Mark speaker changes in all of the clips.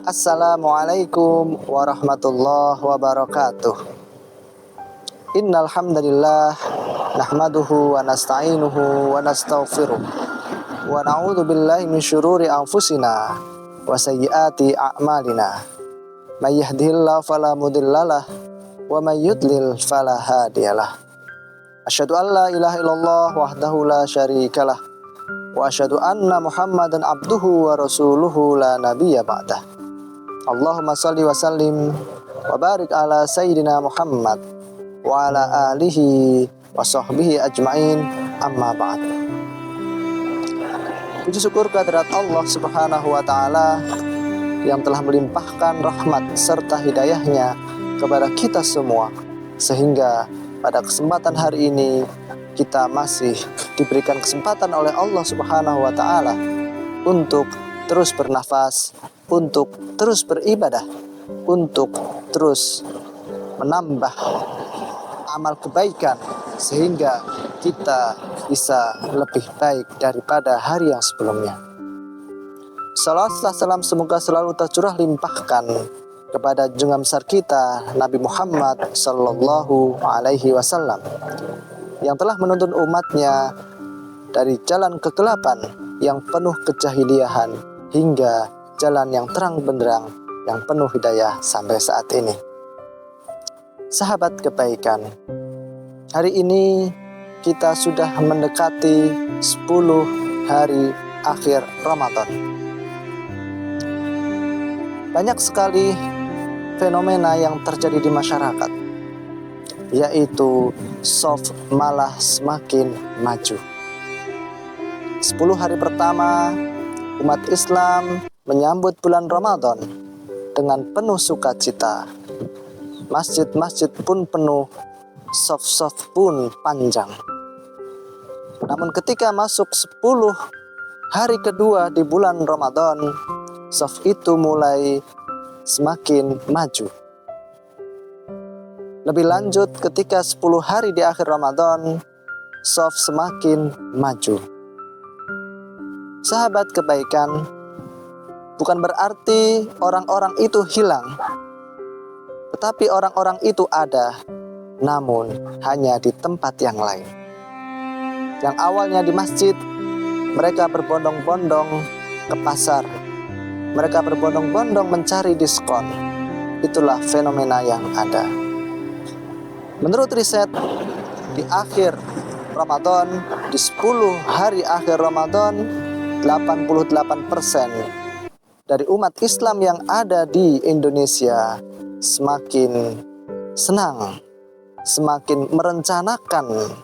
Speaker 1: Assalamualaikum warahmatullahi wabarakatuh. Innal hamdalillah nahmaduhu wa nasta'inuhu wa nastaghfiruh wa na'udzu billahi min syururi anfusina wa sayyiati a'malina. May yahdihillahu fala mudhillalah wa may yudlil fala hadiyalah. Asyhadu an la ilaha illallah wahdahu la syarikalah wa asyhadu anna Muhammadan abduhu wa rasuluhu la nabiyya ba'dah. Allahumma salli wa sallim wa barik ala sayyidina Muhammad wa ala alihi wa sahbihi ajma'in, amma ba'd. Puji syukur kehadirat Allah subhanahu wa ta'ala yang telah melimpahkan rahmat serta hidayahnya kepada kita semua, sehingga pada kesempatan hari ini kita masih diberikan kesempatan oleh Allah subhanahu wa ta'ala untuk terus bernafas, untuk terus beribadah, untuk terus menambah amal kebaikan sehingga kita bisa lebih baik daripada hari yang sebelumnya. Salawat serta salam semoga selalu tercurah limpahkan kepada junjungan besar kita Nabi Muhammad sallallahu alaihi wasallam yang telah menuntun umatnya dari jalan kegelapan yang penuh kejahiliahan hingga jalan yang terang benderang yang penuh hidayah sampai saat ini. Sahabat kebaikan, hari ini kita sudah mendekati 10 hari akhir Ramadan. Banyak sekali fenomena yang terjadi di masyarakat, yaitu soft malah semakin maju. 10 hari pertama umat Islam menyambut bulan Ramadan dengan penuh sukacita. Masjid-masjid pun penuh, soft pun panjang. Namun ketika masuk 10 hari kedua di bulan Ramadan, soft itu mulai semakin maju. Lebih lanjut ketika 10 hari di akhir Ramadan, soft semakin maju. Sahabat kebaikan, bukan berarti orang-orang itu hilang, tetapi orang-orang itu ada, namun hanya di tempat yang lain. Yang awalnya di masjid, mereka berbondong-bondong ke pasar, mereka berbondong-bondong mencari diskon. Itulah fenomena yang ada. Menurut riset, di akhir Ramadan, di 10 hari akhir Ramadan, 88% dari umat Islam yang ada di Indonesia semakin senang, semakin merencanakan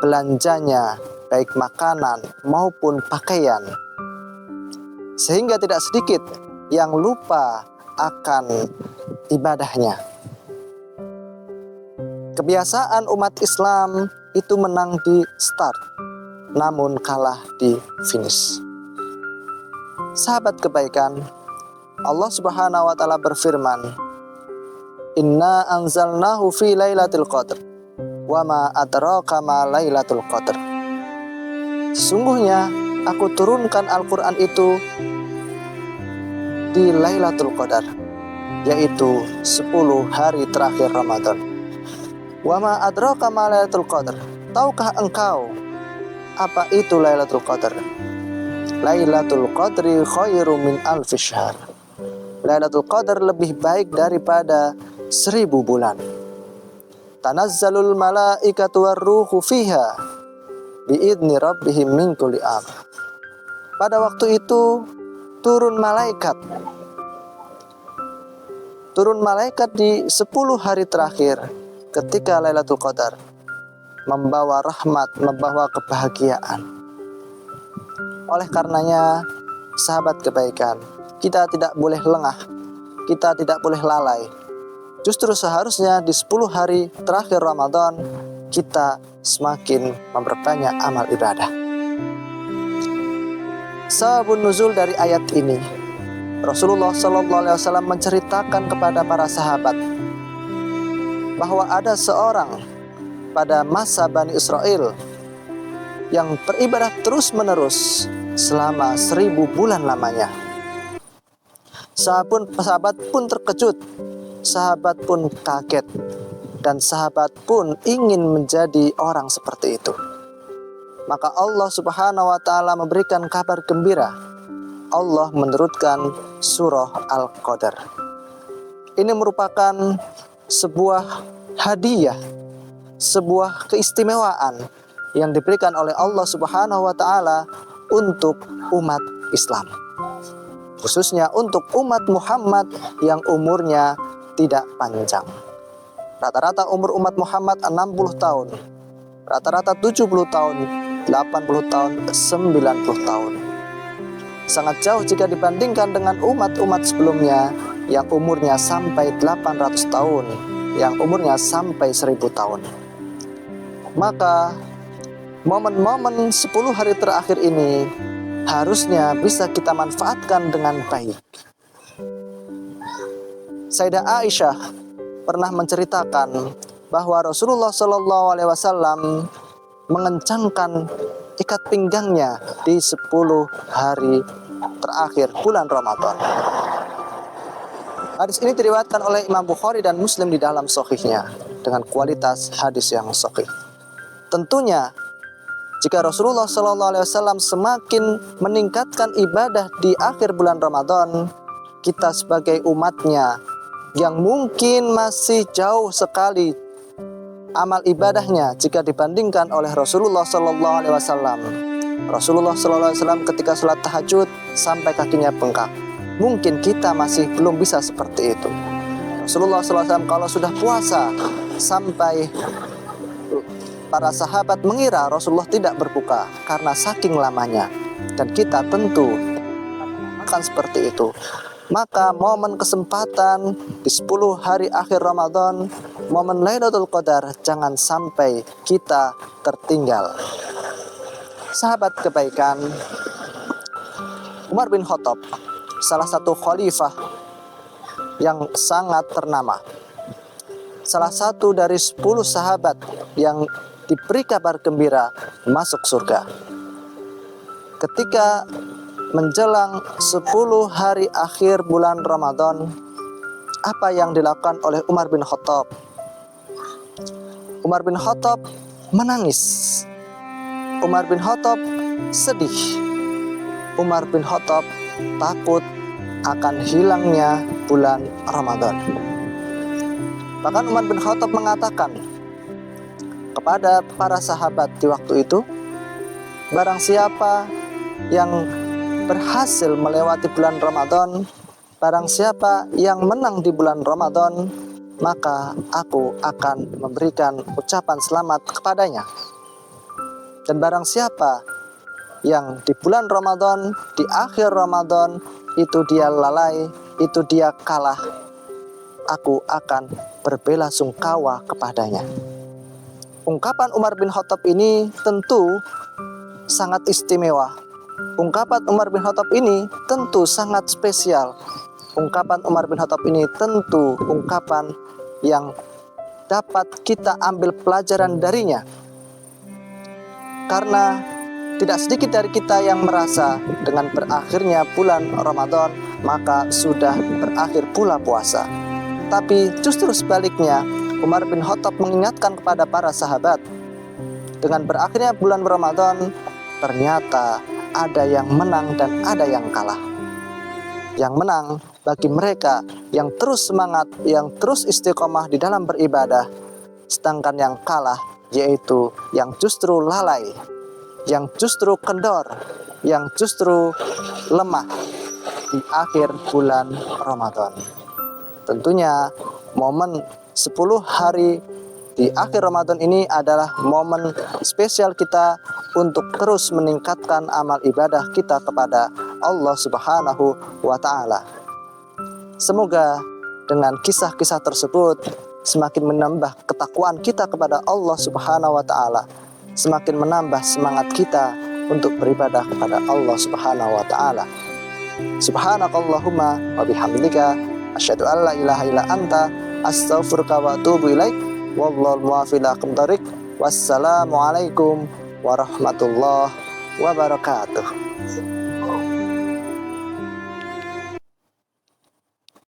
Speaker 1: belanjanya, baik makanan maupun pakaian. Sehingga tidak sedikit yang lupa akan ibadahnya. Kebiasaan umat Islam itu menang di start, namun kalah di finish. Sahabat kebaikan, Allah Subhanahu wa taala berfirman, "Inna anzalnahu fi lailatul qadr, wa ma adraka ma lailatul qadr." Sesungguhnya aku turunkan Al-Qur'an itu di Lailatul Qadar, yaitu 10 hari terakhir Ramadan. Wa ma adraka ma lailatul qadr. Tahukah engkau apa itu Lailatul Qadar? Lailatul Qadri khairu min alfi syahr. Lailatul Qadar lebih baik daripada 1000 bulan. Tanazzalul malaikatu warruhu fiha biidni rabbihim min kulli amr. Pada waktu itu turun malaikat di 10 hari terakhir ketika Lailatul Qadar, membawa rahmat, membawa kebahagiaan. Oleh karenanya, sahabat kebaikan, kita tidak boleh lengah, kita tidak boleh lalai. Justru seharusnya di 10 hari terakhir Ramadan, kita semakin memperbanyak amal ibadah. Sababun nuzul dari ayat ini, Rasulullah SAW menceritakan kepada para sahabat bahwa ada seorang pada masa Bani Israel yang beribadah terus-menerus selama 1000 bulan lamanya. Sahabat pun terkejut, sahabat pun kaget, dan sahabat pun ingin menjadi orang seperti itu. Maka Allah Subhanahu wa ta'ala memberikan kabar gembira. Allah menurunkan surah Al-Qadar. Ini merupakan sebuah hadiah, sebuah keistimewaan yang diberikan oleh Allah Subhanahu wa ta'ala untuk umat Islam, khususnya untuk umat Muhammad yang umurnya tidak panjang. Rata-rata umur umat Muhammad 60 tahun, rata-rata 70 tahun, 80 tahun, 90 tahun. Sangat jauh jika dibandingkan dengan umat-umat sebelumnya yang umurnya sampai 800 tahun, yang umurnya sampai 1000 tahun. Maka momen-momen 10 hari terakhir ini harusnya bisa kita manfaatkan dengan baik. Sayyidah Aisyah pernah menceritakan bahwa Rasulullah SAW mengencangkan ikat pinggangnya di 10 hari terakhir bulan Ramadan. Hadis ini diriwayatkan oleh Imam Bukhari dan Muslim di dalam sahihnya dengan kualitas hadis yang sahih. Tentunya jika Rasulullah SAW semakin meningkatkan ibadah di akhir bulan Ramadan, kita sebagai umatnya yang mungkin masih jauh sekali amal ibadahnya jika dibandingkan oleh Rasulullah SAW. Rasulullah SAW ketika sholat tahajud sampai kakinya bengkak. Mungkin kita masih belum bisa seperti itu. Rasulullah SAW kalau sudah puasa sampai para sahabat mengira Rasulullah tidak berbuka karena saking lamanya. Dan kita tentu akan seperti itu. Maka momen kesempatan di 10 hari akhir Ramadan, momen Lailatul Qadar, jangan sampai kita tertinggal. Sahabat kebaikan, Umar bin Khattab, salah satu khalifah yang sangat ternama, salah satu dari 10 sahabat yang diberi kabar gembira masuk surga. Ketika menjelang 10 hari akhir bulan Ramadan, apa yang dilakukan oleh Umar bin Khattab? Umar bin Khattab menangis. Umar bin Khattab sedih. Umar bin Khattab takut akan hilangnya bulan Ramadan. Bahkan Umar bin Khattab mengatakan kepada para sahabat di waktu itu, barang siapa yang berhasil melewati bulan Ramadan, barang siapa yang menang di bulan Ramadan, maka aku akan memberikan ucapan selamat kepadanya. Dan barang siapa yang di bulan Ramadan, di akhir Ramadan, itu dia lalai, itu dia kalah, aku akan berbelasungkawa kepadanya. Ungkapan Umar bin Khattab ini tentu sangat istimewa. Ungkapan Umar bin Khattab ini tentu sangat spesial. Ungkapan Umar bin Khattab ini tentu ungkapan yang dapat kita ambil pelajaran darinya. Karena tidak sedikit dari kita yang merasa dengan berakhirnya bulan Ramadan maka sudah berakhir pula puasa. Tapi justru sebaliknya, Umar bin Khattab mengingatkan kepada para sahabat, dengan berakhirnya bulan Ramadan ternyata ada yang menang dan ada yang kalah. Yang menang bagi mereka yang terus semangat, yang terus istiqomah di dalam beribadah. Sedangkan yang kalah yaitu yang justru lalai, yang justru kendor, yang justru lemah di akhir bulan Ramadan. Tentunya momen 10 hari di akhir Ramadan ini adalah momen spesial kita untuk terus meningkatkan amal ibadah kita kepada Allah Subhanahu wa ta'ala. Semoga dengan kisah-kisah tersebut semakin menambah ketakwaan kita kepada Allah Subhanahu wa ta'ala, semakin menambah semangat kita untuk beribadah kepada Allah Subhanahu wa ta'ala. Subhanakallahumma wa bihamdika asyhadu an la ilaha illa anta astaghfiruka wa atubu ilaik. Wallahul muwaffiq ila aqwamit thoriq. Wassalamualaikum warahmatullahi wabarakatuh.